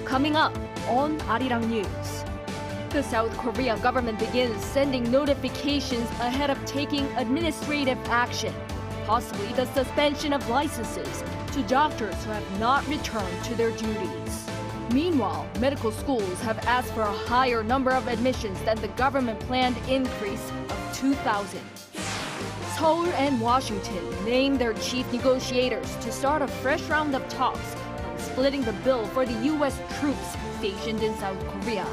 Coming up on Arirang News. The South Korea government begins sending notifications ahead of taking administrative action, possibly the suspension of licenses, to doctors who have not returned to their duties. Meanwhile, medical schools have asked for a higher number of admissions than the government-planned increase of 2,000. Seoul and Washington named their chief negotiators to start a fresh round of talks on splitting the bill for the U.S. troops stationed in South Korea.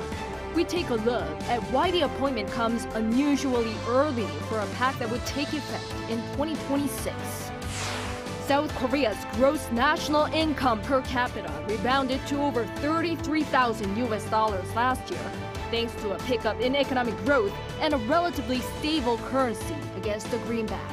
We take a look at why the appointment comes unusually early for a pact that would take effect in 2026. South Korea's gross national income per capita rebounded to over $33,000 last year, thanks to a pickup in economic growth and a relatively stable currency against the greenback.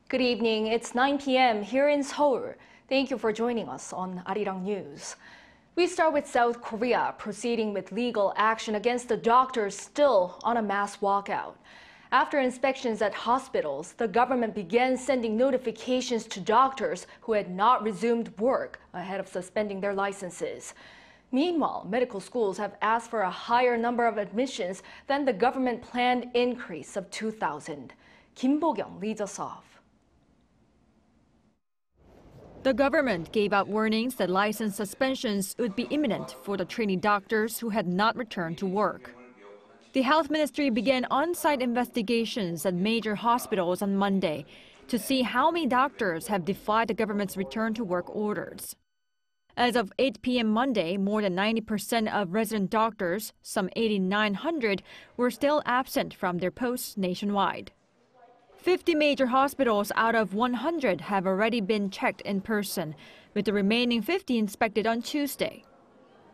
Good evening. It's 9 p.m. here in Seoul. Thank you for joining us on Arirang News. We start with South Korea proceeding with legal action against the doctors still on a mass walkout. After inspections at hospitals, the government began sending notifications to doctors who had not resumed work ahead of suspending their licenses. Meanwhile, medical schools have asked for a higher number of admissions than the government-planned increase of 2,000. Kim Bo-kyung leads us off. The government gave out warnings that license suspensions would be imminent for the trainee doctors who had not returned to work. The health ministry began on-site investigations at major hospitals on Monday to see how many doctors have defied the government's return to work orders. As of 8 p.m. Monday, more than 90% of resident doctors, some 8,900, were still absent from their posts nationwide. 50 major hospitals out of 100 have already been checked in person, with the remaining 50 inspected on Tuesday.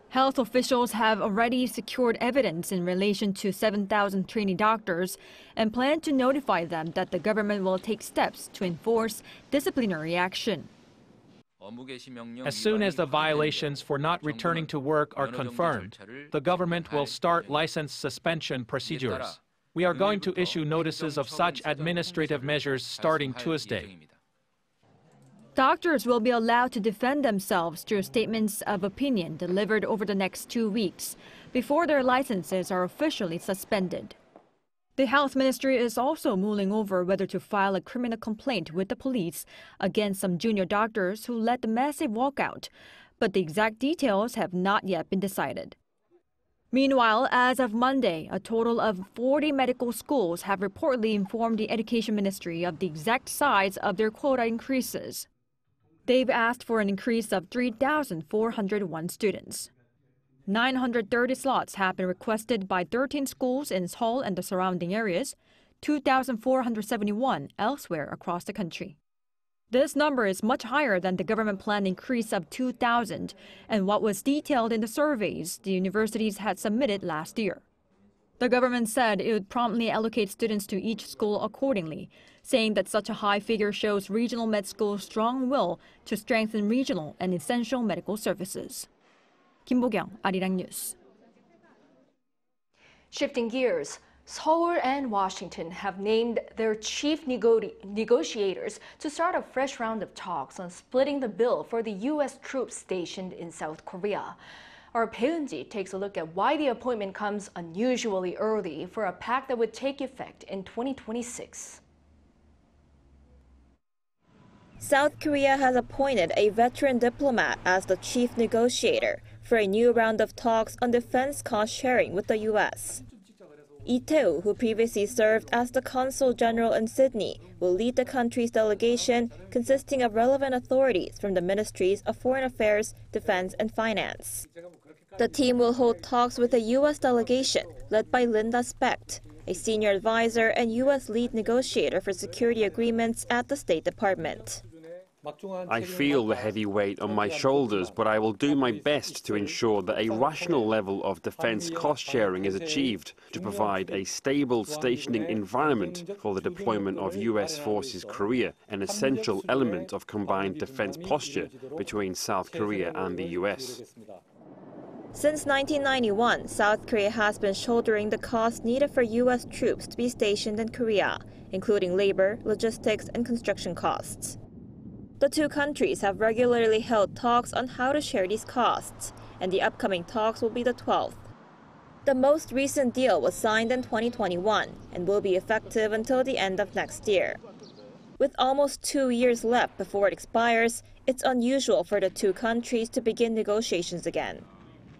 Health officials have already secured evidence in relation to 7,000 trainee doctors and plan to notify them that the government will take steps to enforce disciplinary action. As soon as the violations for not returning to work are confirmed, the government will start license suspension procedures. We are going to issue notices of such administrative measures starting Tuesday. Doctors will be allowed to defend themselves through statements of opinion delivered over the next 2 weeks before their licenses are officially suspended. The health ministry is also mulling over whether to file a criminal complaint with the police against some junior doctors who led the massive walkout, but the exact details have not yet been decided. Meanwhile, as of Monday, a total of 40 medical schools have reportedly informed the Education Ministry of the exact size of their quota increases. They've asked for an increase of 3,401 students. 930 slots have been requested by 13 schools in Seoul and the surrounding areas, 2,471 elsewhere across the country. This number is much higher than the government-planned increase of 2,000 and what was detailed in the surveys the universities had submitted last year. The government said it would promptly allocate students to each school accordingly, saying that such a high figure shows regional med schools' strong will to strengthen regional and essential medical services. Kim Bo-kyung, Arirang News. Shifting gears. Seoul and Washington have named their chief negotiators to start a fresh round of talks on splitting the bill for the U.S. troops stationed in South Korea. Our Bae-eun-ji takes a look at why the appointment comes unusually early for a pact that would take effect in 2026. South Korea has appointed a veteran diplomat as the chief negotiator for a new round of talks on defense cost sharing with the U.S. Lee Tae-woo, who previously served as the consul general in Sydney, will lead the country's delegation consisting of relevant authorities from the ministries of Foreign Affairs, Defense, and Finance. The team will hold talks with a U.S. delegation led by Linda Specht, a senior advisor and U.S. lead negotiator for security agreements at the State Department. I feel the heavy weight on my shoulders, but I will do my best to ensure that a rational level of defense cost sharing is achieved to provide a stable stationing environment for the deployment of US forces Korea, an essential element of combined defense posture between South Korea and the US. Since 1991, South Korea has been shouldering the costs needed for U.S. troops to be stationed in Korea, including labor, logistics, and construction costs. The two countries have regularly held talks on how to share these costs, and the upcoming talks will be the 12th. The most recent deal was signed in 2021 and will be effective until the end of next year. With almost 2 years left before it expires, it's unusual for the two countries to begin negotiations again.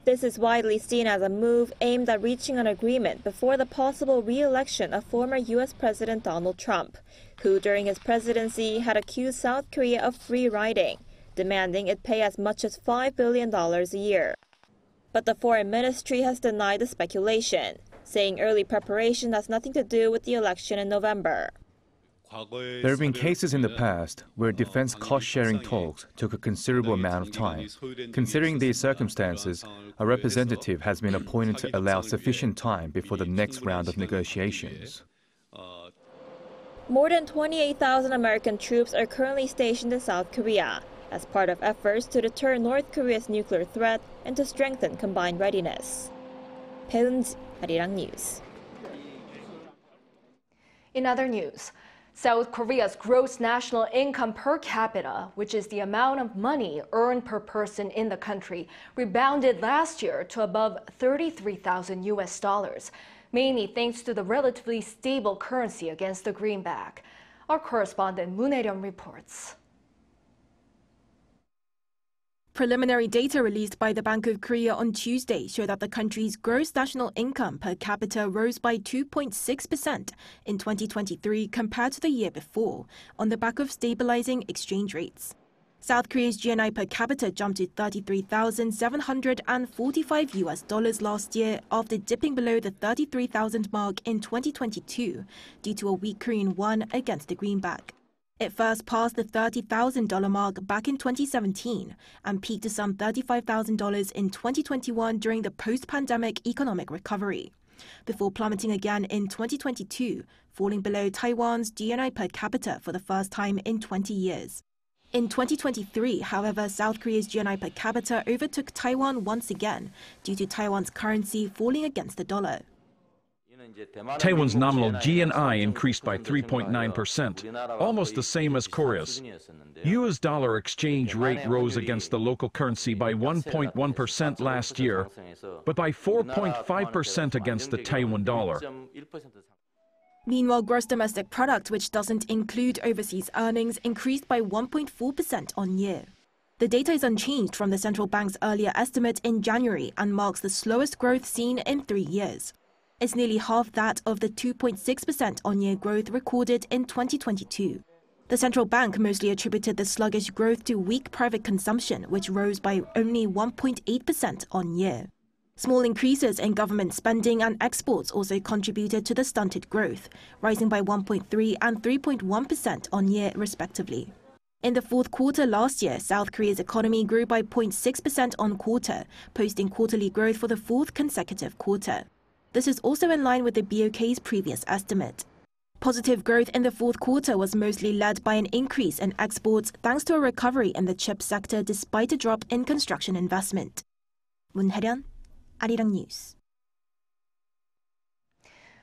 This is widely seen as a move aimed at reaching an agreement before the possible re-election of former U.S. President Donald Trump, who during his presidency had accused South Korea of free riding, demanding it pay as much as $5 billion a year. But the foreign ministry has denied the speculation, saying early preparation has nothing to do with the election in November. There have been cases in the past where defense cost-sharing talks took a considerable amount of time. Considering these circumstances, a representative has been appointed to allow sufficient time before the next round of negotiations. More than 28,000 American troops are currently stationed in South Korea as part of efforts to deter North Korea's nuclear threat and to strengthen combined readiness. Peunji, Arirang News. In other news, South Korea's gross national income per capita, which is the amount of money earned per person in the country, rebounded last year to above $33,000, mainly thanks to the relatively stable currency against the greenback. Our correspondent Moon Hae-ryun reports. Preliminary data released by the Bank of Korea on Tuesday show that the country's gross national income per capita rose by 2.6% in 2023 compared to the year before, on the back of stabilizing exchange rates. South Korea's GNI per capita jumped to $33,745 last year after dipping below the 33,000 mark in 2022 due to a weak Korean won against the greenback. It first passed the $30,000 mark back in 2017 and peaked to some $35,000 in 2021 during the post-pandemic economic recovery, before plummeting again in 2022, falling below Taiwan's GNI per capita for the first time in 20 years. In 2023, however, South Korea's GNI per capita overtook Taiwan once again due to Taiwan's currency falling against the dollar. Taiwan's nominal GNI increased by 3.9%, almost the same as Korea's. US dollar exchange rate rose against the local currency by 1.1% last year, but by 4.5% against the Taiwan dollar. Meanwhile, gross domestic product, which doesn't include overseas earnings, increased by 1.4% on year. The data is unchanged from the central bank's earlier estimate in January and marks the slowest growth seen in 3 years. It's nearly half that of the 2.6% on-year growth recorded in 2022. The central bank mostly attributed the sluggish growth to weak private consumption, which rose by only 1.8% on-year. Small increases in government spending and exports also contributed to the stunted growth, rising by 1.3% and 3.1% on-year respectively. In the fourth quarter last year, South Korea's economy grew by 0.6% on-quarter, posting quarterly growth for the fourth consecutive quarter. This is also in line with the BOK's previous estimate. Positive growth in the fourth quarter was mostly led by an increase in exports thanks to a recovery in the chip sector despite a drop in construction investment. Moon Hae-ryun, Arirang News.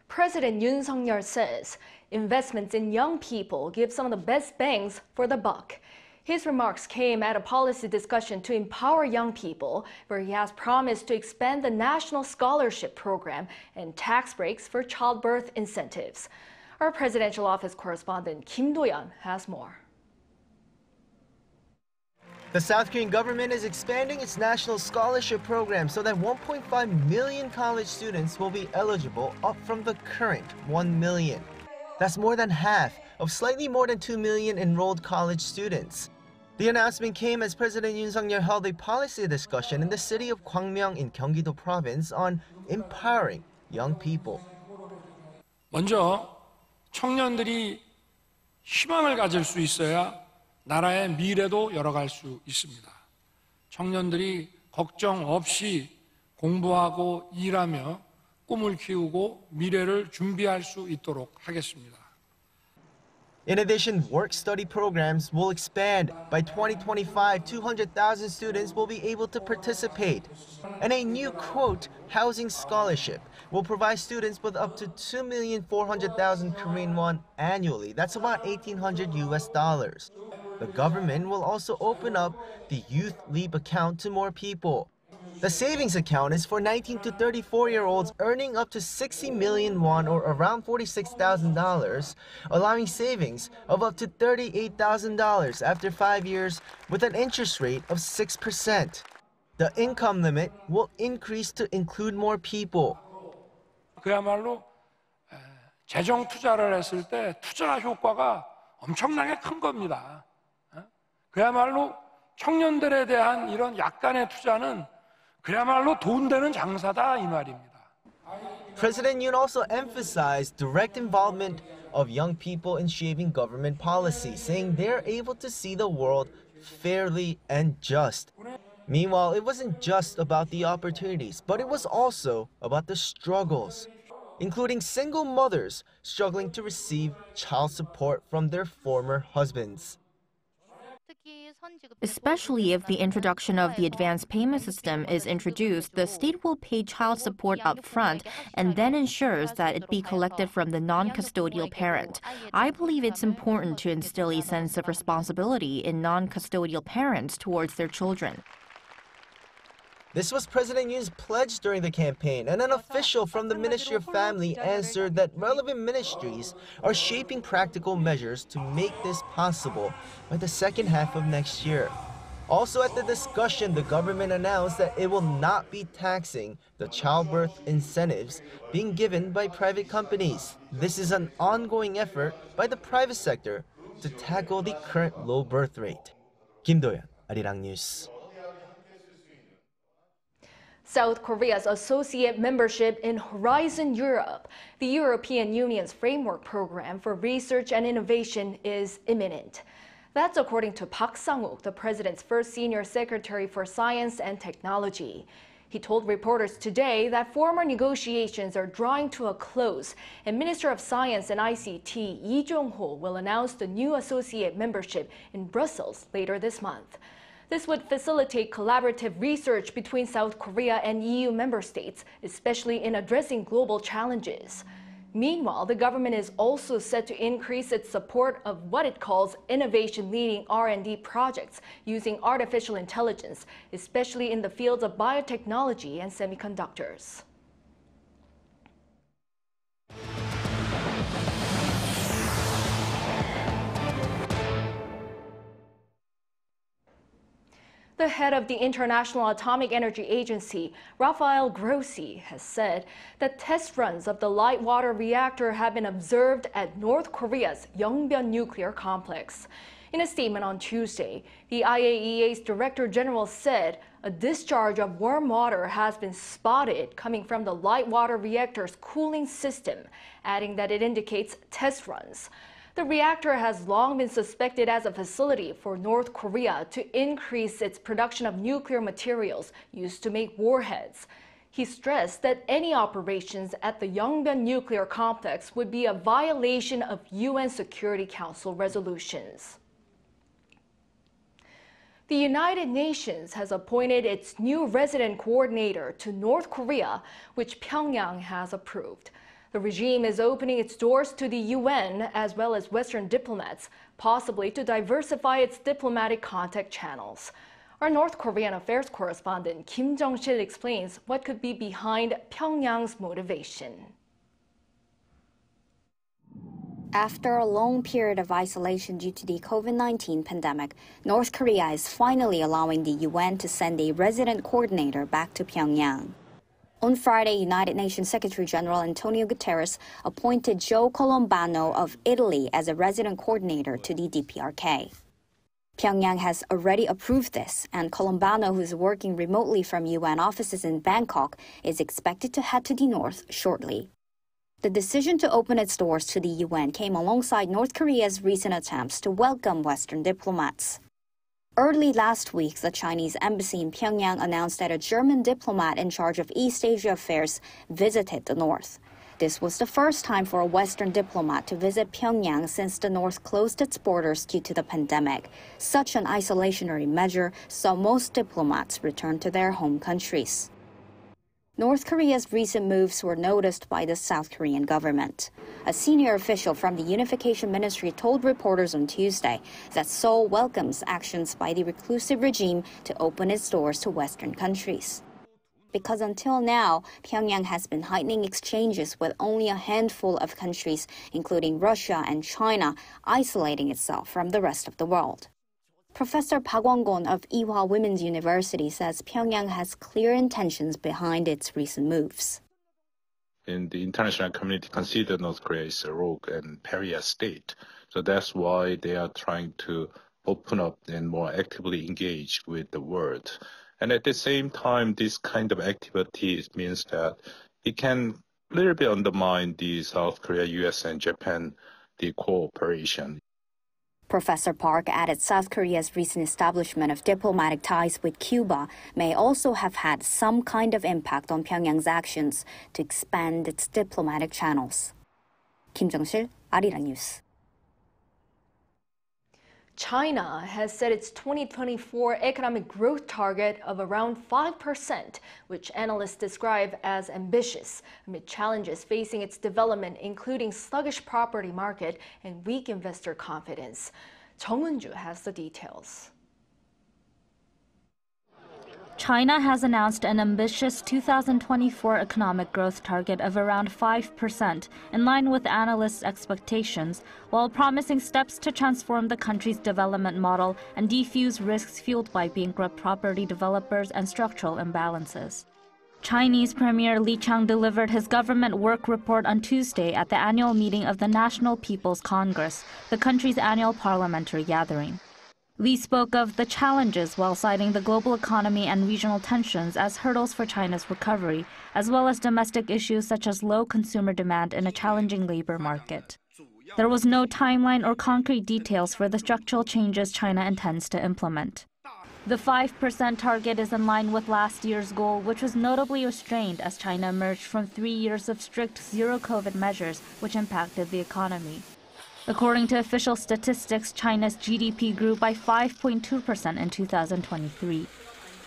President Yoon says investments in young people give some of the best bangs for the buck. His remarks came at a policy discussion to empower young people, where he has promised to expand the National Scholarship Program and tax breaks for childbirth incentives. Our presidential office correspondent Kim Do-yeon has more. The South Korean government is expanding its national scholarship program so that 1.5 million college students will be eligible, up from the current 1 million. That's more than half of slightly more than 2 million enrolled college students. The announcement came as President Yoon Suk-yeol held a policy discussion in the city of Gangwon in Gyeonggi-do Province on empowering young people. 먼저 청년들이 희망을 가질 수 있어야 나라의 미래도 열어갈 수 있습니다. 청년들이 걱정 없이 공부하고 일하며 꿈을 키우고 미래를 준비할 수 있도록 하겠습니다. In addition, work-study programs will expand. By 2025, 200,000 students will be able to participate. And a new, quote, housing scholarship will provide students with up to 2,400,000 Korean won annually. That's about $1,800 US. The government will also open up the Youth Leap account to more people. The savings account is for 19 to 34-year-olds earning up to 60 million won or around $46,000, allowing savings of up to $38,000 after 5 years with an interest rate of 6%. The income limit will increase to include more people. 그야말로 재정 투자를 했을 때 투자 효과가 엄청나게 큰 겁니다. 그야말로 청년들에 대한 이런 약간의 투자는 그야말로 돈 되는 장사다 이 말입니다. President Yoon also emphasized direct involvement of young people in shaping government policy, saying they're able to see the world fairly and just. Meanwhile, it wasn't just about the opportunities, but it was also about the struggles, including single mothers struggling to receive child support from their former husbands. Especially if the introduction of the advance payment system is introduced, the state will pay child support up front and then ensures that it be collected from the non-custodial parent. I believe it's important to instill a sense of responsibility in non-custodial parents towards their children. This was President Yoon's pledge during the campaign, and an official from the Ministry of Family answered that relevant ministries are shaping practical measures to make this possible by the second half of next year. Also at the discussion, the government announced that it will not be taxing the childbirth incentives being given by private companies. This is an ongoing effort by the private sector to tackle the current low birth rate. Kim Do-yeon, Arirang News. South Korea's associate membership in Horizon Europe, the European Union's framework program for research and innovation, is imminent. That's according to Park Sang-wook, the president's first senior secretary for science and technology. He told reporters today that former negotiations are drawing to a close, and Minister of Science and ICT Lee Jong-ho will announce the new associate membership in Brussels later this month. This would facilitate collaborative research between South Korea and EU member states, especially in addressing global challenges. Meanwhile, the government is also set to increase its support of what it calls innovation-leading R&D projects using artificial intelligence, especially in the fields of biotechnology and semiconductors. The head of the International Atomic Energy Agency, Rafael Grossi, has said that test runs of the light water reactor have been observed at North Korea's Yongbyon nuclear complex. In a statement on Tuesday, the IAEA's Director General said a discharge of warm water has been spotted coming from the light water reactor's cooling system, adding that it indicates test runs. The reactor has long been suspected as a facility for North Korea to increase its production of nuclear materials used to make warheads. He stressed that any operations at the Yongbyon nuclear complex would be a violation of UN Security Council resolutions. The United Nations has appointed its new resident coordinator to North Korea, which Pyongyang has approved. The regime is opening its doors to the UN as well as Western diplomats, possibly to diversify its diplomatic contact channels. Our North Korean affairs correspondent Kim Jong-sil explains what could be behind Pyongyang's motivation. After a long period of isolation due to the COVID-19 pandemic, North Korea is finally allowing the UN to send a resident coordinator back to Pyongyang. On Friday, United Nations Secretary-General Antonio Guterres appointed Joe Colombano of Italy as a resident coordinator to the DPRK. Pyongyang has already approved this, and Colombano, who is working remotely from UN offices in Bangkok, is expected to head to the north shortly. The decision to open its doors to the UN came alongside North Korea's recent attempts to welcome Western diplomats. Early last week, the Chinese embassy in Pyongyang announced that a German diplomat in charge of East Asia affairs visited the North. This was the first time for a Western diplomat to visit Pyongyang since the North closed its borders due to the pandemic. Such an isolationary measure saw most diplomats return to their home countries. North Korea's recent moves were noticed by the South Korean government. A senior official from the Unification Ministry told reporters on Tuesday that Seoul welcomes actions by the reclusive regime to open its doors to Western countries. Because until now, Pyongyang has been heightening exchanges with only a handful of countries, including Russia and China, isolating itself from the rest of the world. Professor Park Won-gon of Ewha Women's University says Pyongyang has clear intentions behind its recent moves. In the international community, consider North Korea is a rogue and pariah state. So that's why they are trying to open up and more actively engage with the world. And at the same time, this kind of activity means that it can a little bit undermine the South Korea, US, and Japan, the cooperation. Professor Park added South Korea's recent establishment of diplomatic ties with Cuba may also have had some kind of impact on Pyongyang's actions to expand its diplomatic channels. Kim Jung-sil, Arirang News. China has set its 2024 economic growth target of around 5%, which analysts describe as ambitious, amid challenges facing its development, including sluggish property market and weak investor confidence. Jung Eun-ju has the details. China has announced an ambitious 2024 economic growth target of around 5%, in line with analysts' expectations, while promising steps to transform the country's development model and defuse risks fueled by bankrupt property developers and structural imbalances. Chinese Premier Li Qiang delivered his government work report on Tuesday at the annual meeting of the National People's Congress, the country's annual parliamentary gathering. Li spoke of the challenges while citing the global economy and regional tensions as hurdles for China's recovery, as well as domestic issues such as low consumer demand in a challenging labor market. There was no timeline or concrete details for the structural changes China intends to implement. The 5% target is in line with last year's goal, which was notably restrained as China emerged from 3 years of strict zero-COVID measures, which impacted the economy. According to official statistics, China's GDP grew by 5.2% in 2023.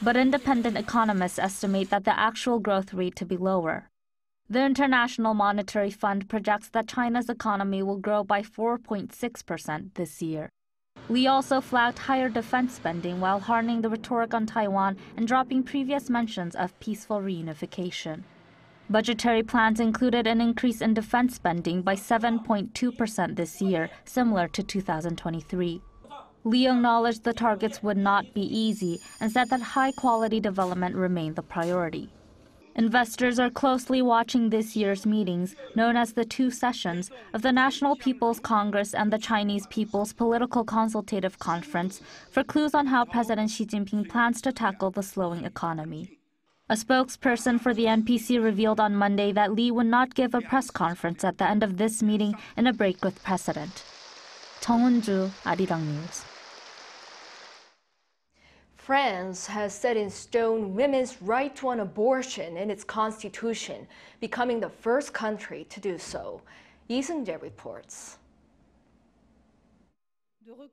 But independent economists estimate that the actual growth rate to be lower. The International Monetary Fund projects that China's economy will grow by 4.6% this year. Li also flagged higher defense spending while hardening the rhetoric on Taiwan and dropping previous mentions of peaceful reunification. Budgetary plans included an increase in defense spending by 7.2% this year, similar to 2023. Li acknowledged the targets would not be easy and said that high-quality development remained the priority. Investors are closely watching this year's meetings, known as the two sessions, of the National People's Congress and the Chinese People's Political Consultative Conference, for clues on how President Xi Jinping plans to tackle the slowing economy. A spokesperson for the NPC revealed on Monday that Li would not give a press conference at the end of this meeting in a break with precedent. Jung Eun-ju, Arirang News. France has set in stone women's right to an abortion in its constitution, becoming the first country to do so. Lee Seung-jae reports.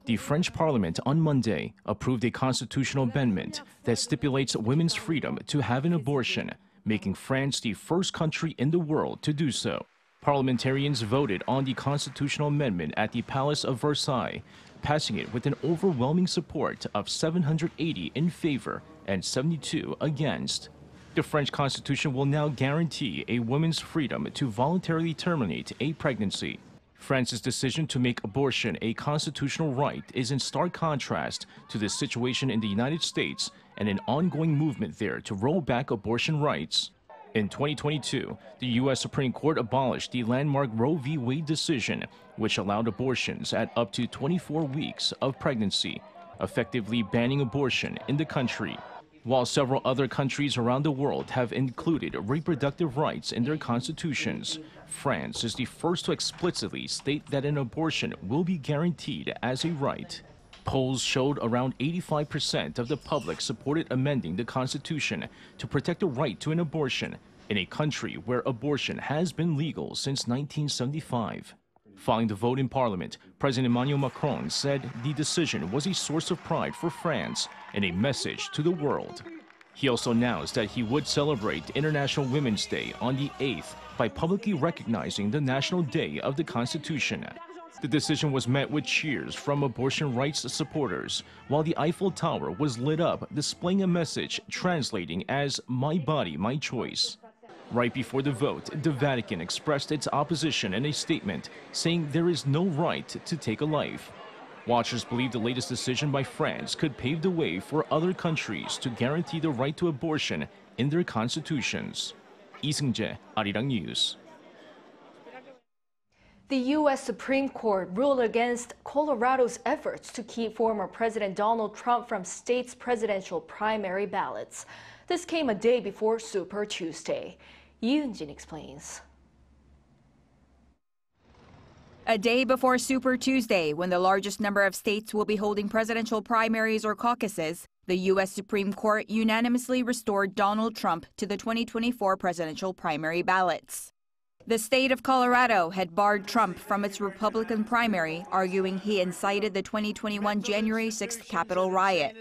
The French Parliament on Monday approved a constitutional amendment that stipulates women's freedom to have an abortion, making France the first country in the world to do so. Parliamentarians voted on the constitutional amendment at the Palace of Versailles, passing it with an overwhelming support of 780 in favor and 72 against. The French Constitution will now guarantee a woman's freedom to voluntarily terminate a pregnancy. France's decision to make abortion a constitutional right is in stark contrast to the situation in the United States and an ongoing movement there to roll back abortion rights. In 2022, the U.S. Supreme Court abolished the landmark Roe v. Wade decision, which allowed abortions at up to 24 weeks of pregnancy, effectively banning abortion in the country. While several other countries around the world have included reproductive rights in their constitutions, France is the first to explicitly state that an abortion will be guaranteed as a right. Polls showed around 85% of the public supported amending the constitution to protect the right to an abortion in a country where abortion has been legal since 1975. Following the vote in Parliament, President Emmanuel Macron said the decision was a source of pride for France and a message to the world. He also announced that he would celebrate International Women's Day on the 8th by publicly recognizing the National Day of the Constitution. The decision was met with cheers from abortion rights supporters, while the Eiffel Tower was lit up, displaying a message translating as "My body, my choice." Right before the vote, the Vatican expressed its opposition in a statement, saying there is no right to take a life. Watchers believe the latest decision by France could pave the way for other countries to guarantee the right to abortion in their constitutions. Lee Seung-jae, Arirang News. The U.S. Supreme Court ruled against Colorado's efforts to keep former President Donald Trump from state's presidential primary ballots. This came a day before Super Tuesday. Yoon explains. A day before Super Tuesday, when the largest number of states will be holding presidential primaries or caucuses, the U.S. Supreme Court unanimously restored Donald Trump to the 2024 presidential primary ballots. The state of Colorado had barred Trump from its Republican primary, arguing he incited the 2021 January 6th Capitol riot.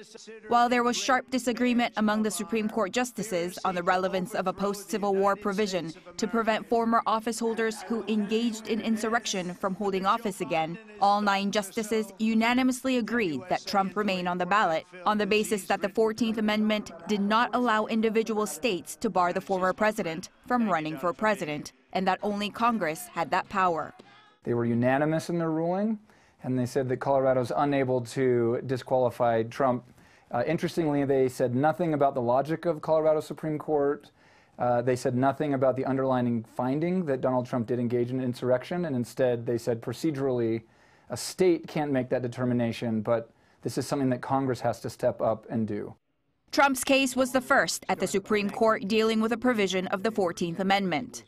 While there was sharp disagreement among the Supreme Court justices on the relevance of a post-Civil War provision to prevent former office holders who engaged in insurrection from holding office again, all 9 justices unanimously agreed that Trump remain on the ballot on the basis that the 14th Amendment did not allow individual states to bar the former president from running for president, and that only Congress had that power. They were unanimous in their ruling, and they said that Colorado's unable to disqualify Trump. Interestingly, they said nothing about the logic of Colorado Supreme Court. They said nothing about the underlying finding that Donald Trump did engage in insurrection, and instead they said procedurally, a state can't make that determination, but this is something that Congress has to step up and do. Trump's case was the first at the Supreme Court dealing with a provision of the 14th Amendment.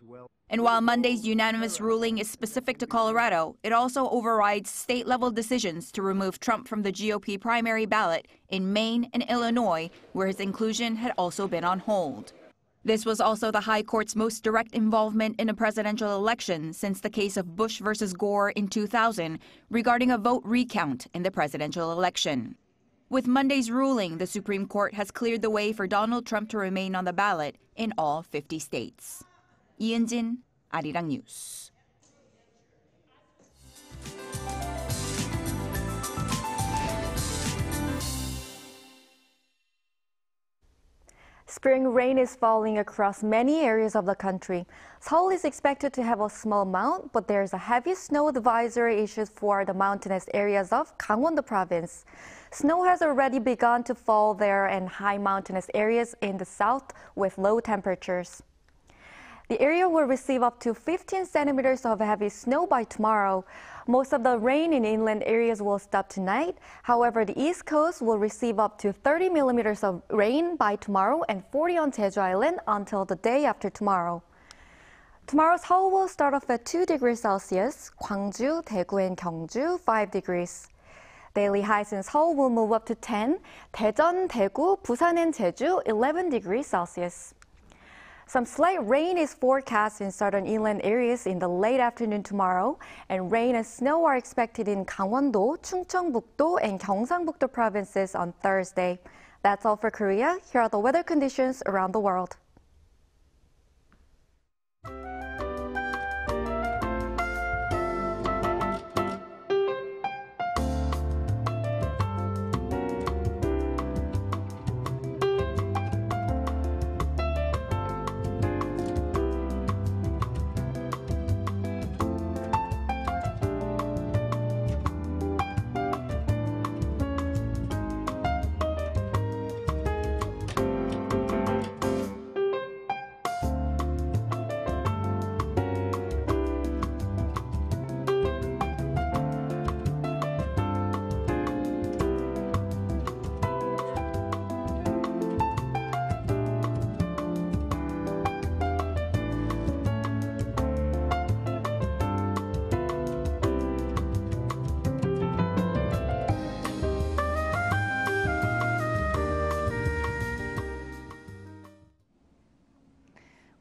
And while Monday's unanimous ruling is specific to Colorado, it also overrides state-level decisions to remove Trump from the GOP primary ballot in Maine and Illinois, where his inclusion had also been on hold. This was also the High Court's most direct involvement in a presidential election since the case of Bush versus Gore in 2000 regarding a vote recount in the presidential election. With Monday's ruling, the Supreme Court has cleared the way for Donald Trump to remain on the ballot in all 50 states. 이은진, 아리랑 뉴스. Spring rain is falling across many areas of the country. Seoul is expected to have a small amount, but there's a heavy snow advisory issued for the mountainous areas of Gangwon-do Province. Snow has already begun to fall there in high mountainous areas in the south with low temperatures. The area will receive up to 15 centimeters of heavy snow by tomorrow. Most of the rain in inland areas will stop tonight. However, the East Coast will receive up to 30 millimeters of rain by tomorrow and 40 on Jeju Island until the day after tomorrow. Tomorrow, Seoul will start off at 2 degrees Celsius, Gwangju, Daegu, and Gyeongju 5 degrees. Daily highs in Seoul will move up to 10, Daejeon, Daegu, Busan, and Jeju 11 degrees Celsius. Some slight rain is forecast in southern inland areas in the late afternoon tomorrow, and rain and snow are expected in Gangwon-do, Chungcheongbuk-do, and Gyeongsangbuk-do provinces on Thursday. That's all for Korea. Here are the weather conditions around the world.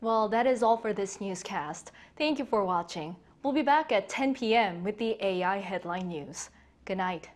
Well, that is all for this newscast. Thank you for watching. We'll be back at 10 p.m. with the AI headline news. Good night.